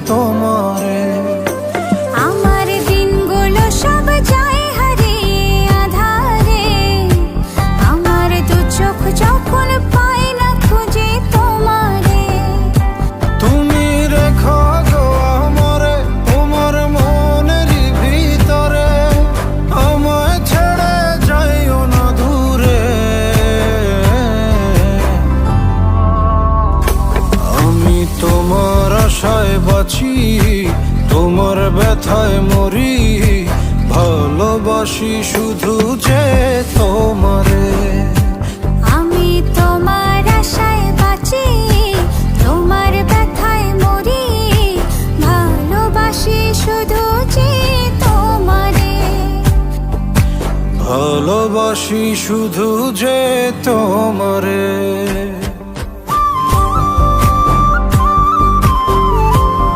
তোমারে। আমার দিনগুলো সব যায় হারিয়ে আধারে, আমার দু চোখ যখন পায় না খুঁজে তোমারে। তুমি রেখো গো আমারে তোমার মনের ভিতরে, আমায় ছেড়ে যাইও না দূরে। আমি তোমার আশায় বাঁচি, তোমার ব্যথায় মরি, ভালোবাসি শুধু যে তোমারে। আমি তোমার আশায় বাঁচি, তোমার ব্যথায় মরি, ভালোবাসি শুধু যে তোমারে। ভালোবাসি শুধু যে তোমারে।